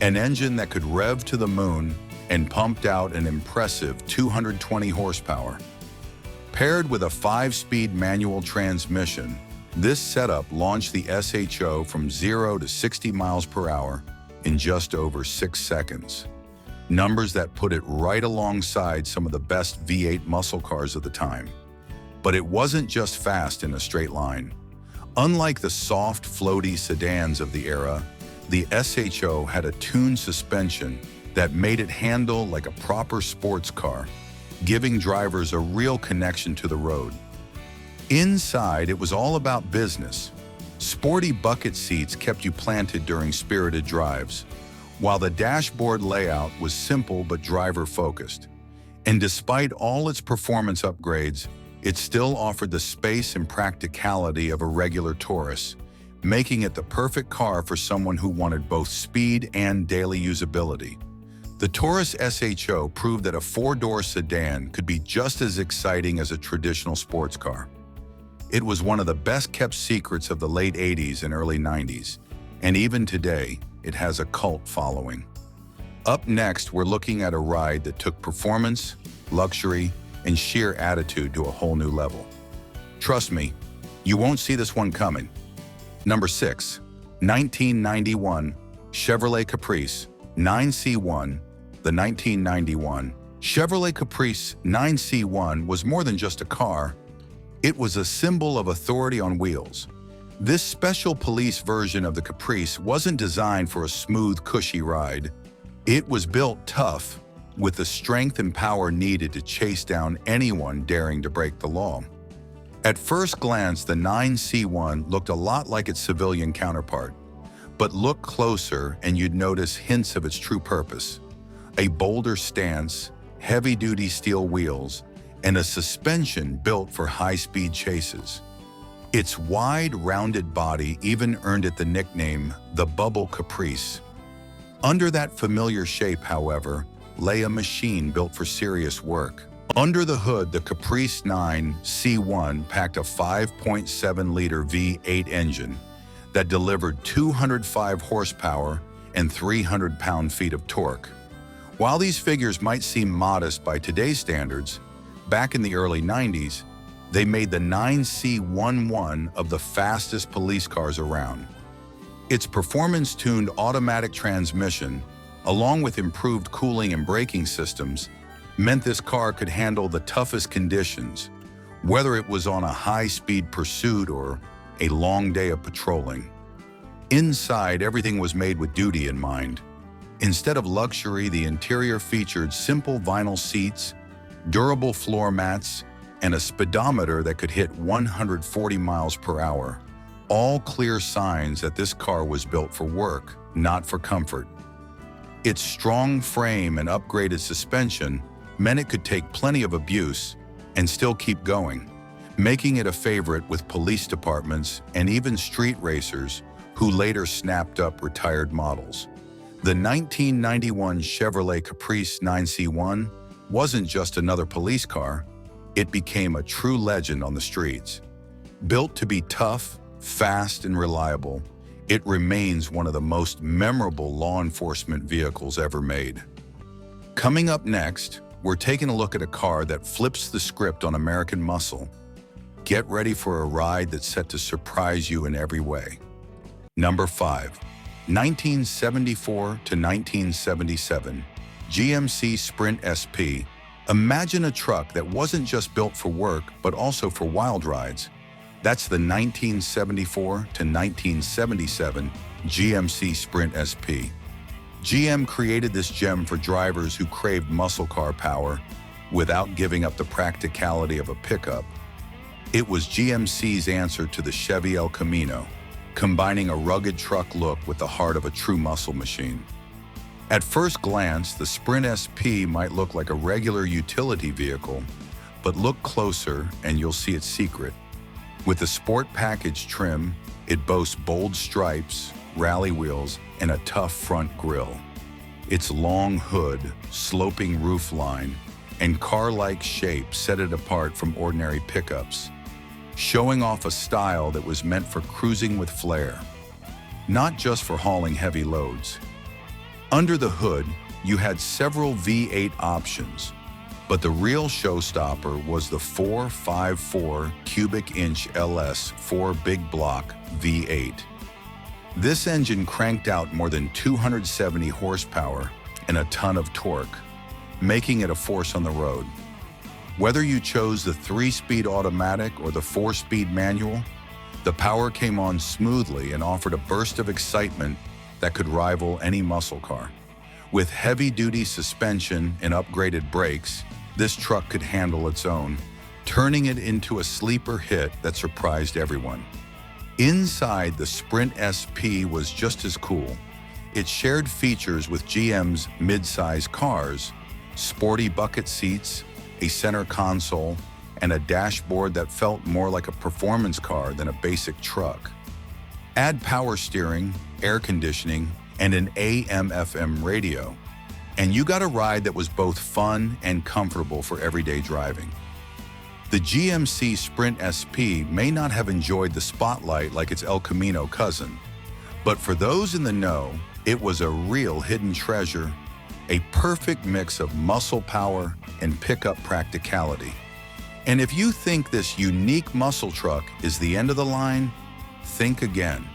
an engine that could rev to the moon and pumped out an impressive 220 horsepower. Paired with a 5-speed manual transmission, this setup launched the SHO from 0 to 60 miles per hour in just over 6 seconds. Numbers that put it right alongside some of the best V8 muscle cars of the time. But it wasn't just fast in a straight line. Unlike the soft, floaty sedans of the era, the SHO had a tuned suspension that made it handle like a proper sports car, giving drivers a real connection to the road. Inside, it was all about business. Sporty bucket seats kept you planted during spirited drives, while the dashboard layout was simple but driver-focused. And despite all its performance upgrades, it still offered the space and practicality of a regular Taurus, making it the perfect car for someone who wanted both speed and daily usability. The Taurus SHO proved that a 4-door sedan could be just as exciting as a traditional sports car. It was one of the best-kept secrets of the late 80s and early 90s, and even today, it has a cult following. Up next, we're looking at a ride that took performance, luxury, and sheer attitude to a whole new level. Trust me, you won't see this one coming. Number 6. 1991 Chevrolet Caprice 9C1. The 1991 Chevrolet Caprice 9C1 was more than just a car. It was a symbol of authority on wheels. This special police version of the Caprice wasn't designed for a smooth, cushy ride. It was built tough, with the strength and power needed to chase down anyone daring to break the law. At first glance, the 9C1 looked a lot like its civilian counterpart, but look closer and you'd notice hints of its true purpose. A bolder stance, heavy-duty steel wheels, and a suspension built for high-speed chases. Its wide, rounded body even earned it the nickname, the Bubble Caprice. Under that familiar shape, however, lay a machine built for serious work. Under the hood, the Caprice 9C1 packed a 5.7-liter V8 engine that delivered 205 horsepower and 300 pound-feet of torque. While these figures might seem modest by today's standards, back in the early 90s, they made the 9C one of the fastest police cars around. Its performance-tuned automatic transmission, along with improved cooling and braking systems, meant this car could handle the toughest conditions, whether it was on a high-speed pursuit or a long day of patrolling. Inside, everything was made with duty in mind. Instead of luxury, the interior featured simple vinyl seats, durable floor mats, and a speedometer that could hit 140 miles per hour. All clear signs that this car was built for work, not for comfort. Its strong frame and upgraded suspension meant it could take plenty of abuse and still keep going, making it a favorite with police departments and even street racers who later snapped up retired models. The 1991 Chevrolet Caprice 9C1 wasn't just another police car, it became a true legend on the streets. Built to be tough, fast, and reliable, it remains one of the most memorable law enforcement vehicles ever made. Coming up next, we're taking a look at a car that flips the script on American muscle. Get ready for a ride that's set to surprise you in every way. Number 5. 1974 to 1977, GMC Sprint SP. Imagine a truck that wasn't just built for work, but also for wild rides. That's the 1974 to 1977 GMC Sprint SP. GM created this gem for drivers who craved muscle car power without giving up the practicality of a pickup. It was GMC's answer to the Chevy El Camino, combining a rugged truck look with the heart of a true muscle machine. At first glance, the Sprint SP might look like a regular utility vehicle, but look closer and you'll see its secret. With the sport package trim, it boasts bold stripes, rally wheels, and a tough front grille. Its long hood, sloping roofline, and car-like shape set it apart from ordinary pickups, showing off a style that was meant for cruising with flair, not just for hauling heavy loads. Under the hood, you had several V8 options, but the real showstopper was the 454 cubic inch LS 4 big block V8. This engine cranked out more than 270 horsepower and a ton of torque, making it a force on the road. Whether you chose the 3-speed automatic or the 4-speed manual, the power came on smoothly and offered a burst of excitement that could rival any muscle car. With heavy-duty suspension and upgraded brakes, this truck could handle its own, turning it into a sleeper hit that surprised everyone. Inside, the Sprint SP was just as cool. It shared features with GM's mid-size cars, sporty bucket seats, a center console, and a dashboard that felt more like a performance car than a basic truck. Add power steering, air conditioning, and an AM/FM radio, and you got a ride that was both fun and comfortable for everyday driving. The GMC Sprint SP may not have enjoyed the spotlight like its El Camino cousin, but for those in the know, it was a real hidden treasure, a perfect mix of muscle power and pickup practicality. And if you think this unique muscle truck is the end of the line, think again.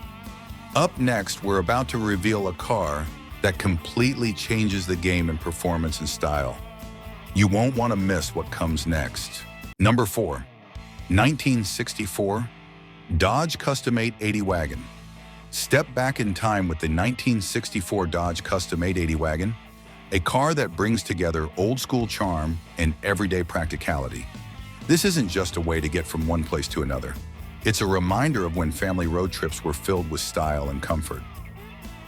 Up next, we're about to reveal a car that completely changes the game in performance and style. You won't want to miss what comes next. Number 4, 1964 Dodge Custom 880 Wagon. Step back in time with the 1964 Dodge Custom 880 Wagon, a car that brings together old-school charm and everyday practicality. This isn't just a way to get from one place to another. It's a reminder of when family road trips were filled with style and comfort.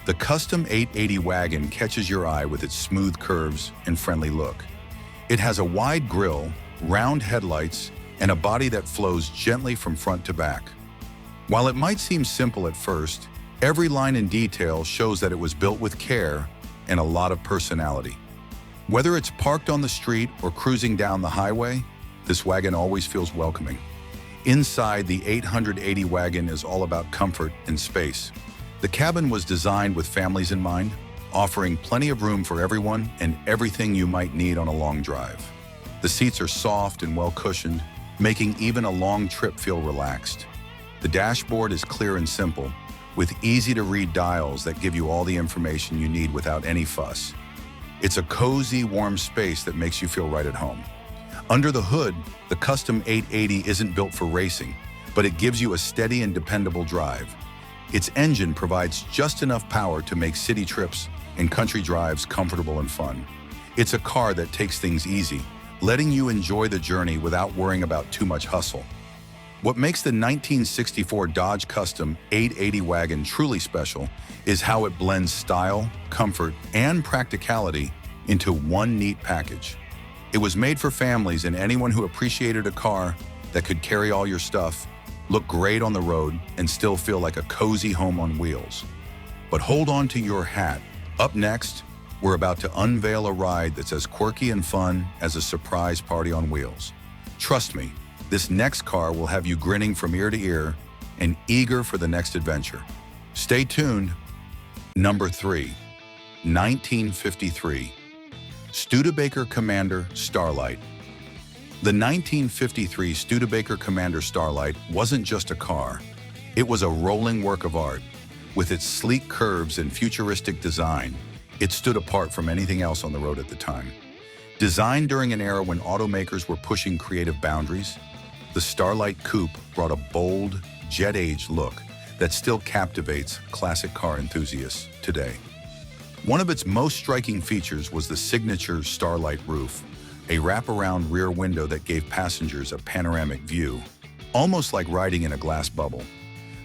The Custom 880 Wagon catches your eye with its smooth curves and friendly look. It has a wide grille, round headlights, and a body that flows gently from front to back. While it might seem simple at first, every line and detail shows that it was built with care and a lot of personality. Whether it's parked on the street or cruising down the highway, this wagon always feels welcoming. Inside, the 880 Wagon is all about comfort and space. The cabin was designed with families in mind, offering plenty of room for everyone and everything you might need on a long drive. The seats are soft and well-cushioned, making even a long trip feel relaxed. The dashboard is clear and simple, with easy-to-read dials that give you all the information you need without any fuss. It's a cozy, warm space that makes you feel right at home. Under the hood, the custom 880 isn't built for racing, but it gives you a steady and dependable drive. Its engine provides just enough power to make city trips and country drives comfortable and fun. It's a car that takes things easy, letting you enjoy the journey without worrying about too much hustle. What makes the 1964 Dodge Custom 880 wagon truly special is how it blends style, comfort, and practicality into one neat package. It was made for families and anyone who appreciated a car that could carry all your stuff, look great on the road, and still feel like a cozy home on wheels. But hold on to your hat. Up next, we're about to unveil a ride that's as quirky and fun as a surprise party on wheels. Trust me, this next car will have you grinning from ear to ear and eager for the next adventure. Stay tuned. Number 3, 1953 Studebaker Commander Starlight. The 1953 Studebaker Commander Starlight wasn't just a car, it was a rolling work of art. With its sleek curves and futuristic design, it stood apart from anything else on the road at the time. Designed during an era when automakers were pushing creative boundaries, the Starlight Coupe brought a bold, jet-age look that still captivates classic car enthusiasts today. One of its most striking features was the signature Starlight roof, a wraparound rear window that gave passengers a panoramic view, almost like riding in a glass bubble.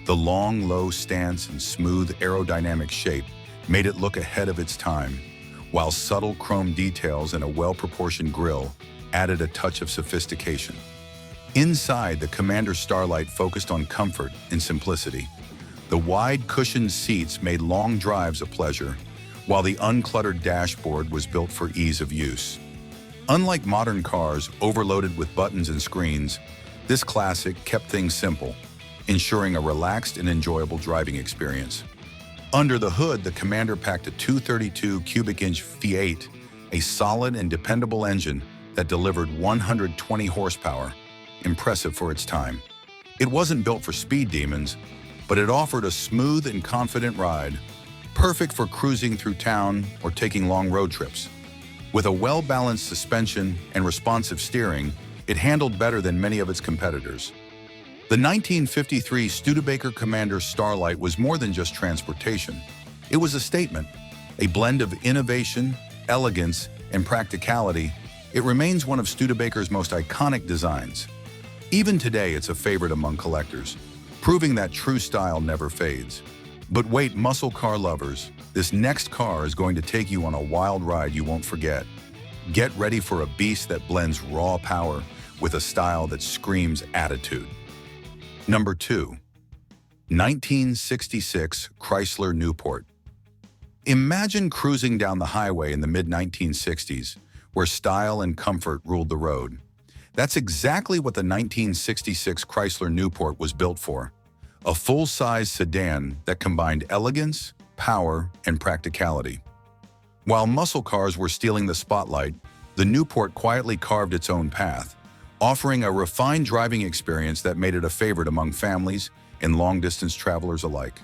The long, low stance and smooth aerodynamic shape made it look ahead of its time, while subtle chrome details and a well-proportioned grille added a touch of sophistication. Inside, the Commander Starlight focused on comfort and simplicity. The wide cushioned seats made long drives a pleasure, while the uncluttered dashboard was built for ease of use. Unlike modern cars overloaded with buttons and screens, this classic kept things simple, ensuring a relaxed and enjoyable driving experience. Under the hood, the Commander packed a 232 cubic inch V8, a solid and dependable engine that delivered 120 horsepower, impressive for its time. It wasn't built for speed demons, but it offered a smooth and confident ride, perfect for cruising through town or taking long road trips. With a well-balanced suspension and responsive steering, it handled better than many of its competitors. The 1953 Studebaker Commander Starlight was more than just transportation. It was a statement, a blend of innovation, elegance, and practicality. It remains one of Studebaker's most iconic designs. Even today, it's a favorite among collectors, proving that true style never fades. But wait, muscle car lovers, this next car is going to take you on a wild ride you won't forget. Get ready for a beast that blends raw power with a style that screams attitude. Number 2, 1966 Chrysler Newport. Imagine cruising down the highway in the mid-1960s, where style and comfort ruled the road. That's exactly what the 1966 Chrysler Newport was built for. A full-size sedan that combined elegance, power, and practicality. While muscle cars were stealing the spotlight, the Newport quietly carved its own path, offering a refined driving experience that made it a favorite among families and long-distance travelers alike.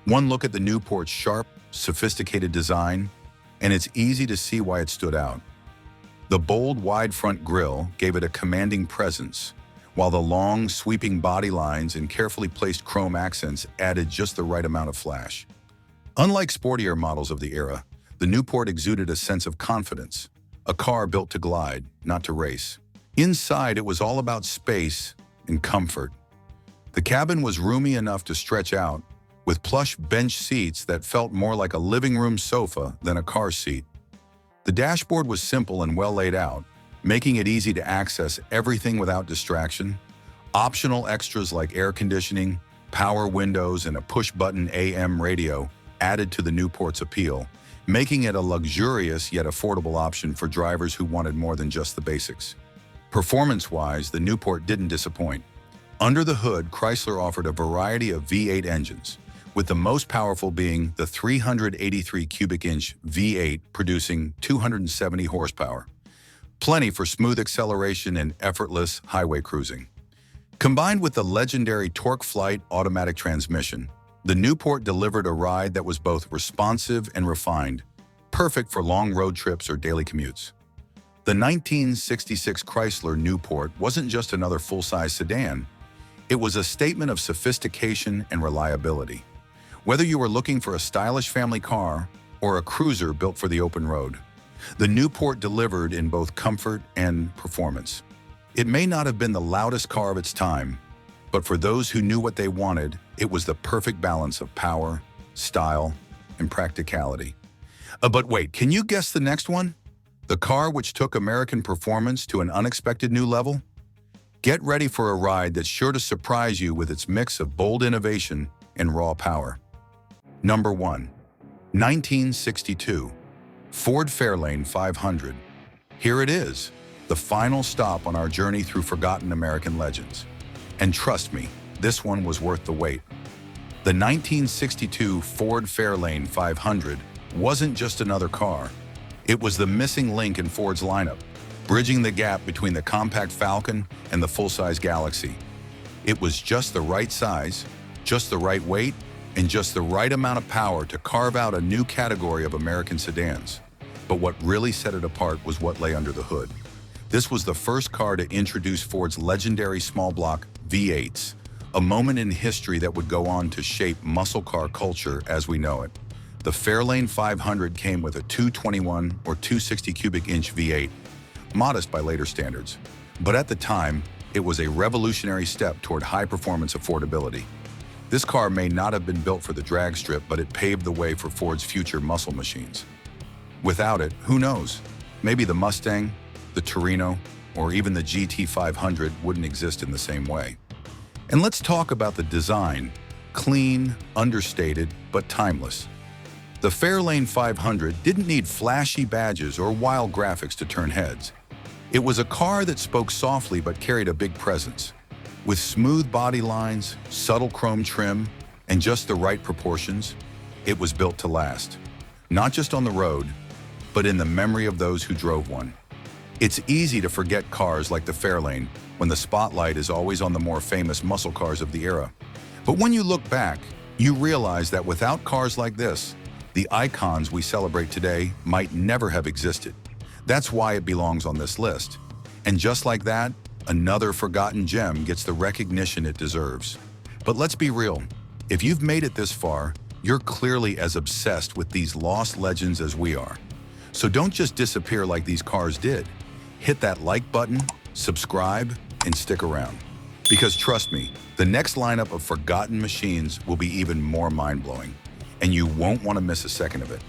One look at the Newport's sharp, sophisticated design, and it's easy to see why it stood out. The bold, wide front grille gave it a commanding presence, while the long, sweeping body lines and carefully placed chrome accents added just the right amount of flash. Unlike sportier models of the era, the Newport exuded a sense of confidence, a car built to glide, not to race. Inside, it was all about space and comfort. The cabin was roomy enough to stretch out, with plush bench seats that felt more like a living room sofa than a car seat. The dashboard was simple and well laid out, making it easy to access everything without distraction. Optional extras like air conditioning, power windows, and a push-button AM radio added to the Newport's appeal, making it a luxurious yet affordable option for drivers who wanted more than just the basics. Performance-wise, the Newport didn't disappoint. Under the hood, Chrysler offered a variety of V8 engines, with the most powerful being the 383 cubic inch V8 producing 270 horsepower. Plenty for smooth acceleration and effortless highway cruising. Combined with the legendary Torque Flight automatic transmission, the Newport delivered a ride that was both responsive and refined, perfect for long road trips or daily commutes. The 1966 Chrysler Newport wasn't just another full-size sedan. It was a statement of sophistication and reliability. Whether you were looking for a stylish family car or a cruiser built for the open road, the Newport delivered in both comfort and performance. It may not have been the loudest car of its time, but for those who knew what they wanted, it was the perfect balance of power, style, and practicality. But wait, can you guess the next one? The car which took American performance to an unexpected new level? Get ready for a ride that's sure to surprise you with its mix of bold innovation and raw power. Number 1. 1962. Ford Fairlane 500. Here it is, the final stop on our journey through forgotten American legends. And trust me, this one was worth the wait. The 1962 Ford Fairlane 500 wasn't just another car. It was the missing link in Ford's lineup, bridging the gap between the compact Falcon and the full-size Galaxy. It was just the right size, just the right weight, and just the right amount of power to carve out a new category of American sedans. But what really set it apart was what lay under the hood. This was the first car to introduce Ford's legendary small block V8s, a moment in history that would go on to shape muscle car culture as we know it. The Fairlane 500 came with a 221 or 260 cubic inch V8, modest by later standards. But at the time, it was a revolutionary step toward high-performance affordability. This car may not have been built for the drag strip, but it paved the way for Ford's future muscle machines. Without it, who knows? Maybe the Mustang, the Torino, or even the GT 500 wouldn't exist in the same way. And let's talk about the design. Clean, understated, but timeless. The Fairlane 500 didn't need flashy badges or wild graphics to turn heads. It was a car that spoke softly but carried a big presence. With smooth body lines, subtle chrome trim, and just the right proportions, it was built to last. Not just on the road, but in the memory of those who drove one. It's easy to forget cars like the Fairlane when the spotlight is always on the more famous muscle cars of the era. But when you look back, you realize that without cars like this, the icons we celebrate today might never have existed. That's why it belongs on this list. And just like that, another forgotten gem gets the recognition it deserves. But let's be real, if you've made it this far, you're clearly as obsessed with these lost legends as we are. So don't just disappear like these cars did. Hit that like button, subscribe, and stick around. Because trust me, the next lineup of forgotten machines will be even more mind-blowing, and you won't want to miss a second of it.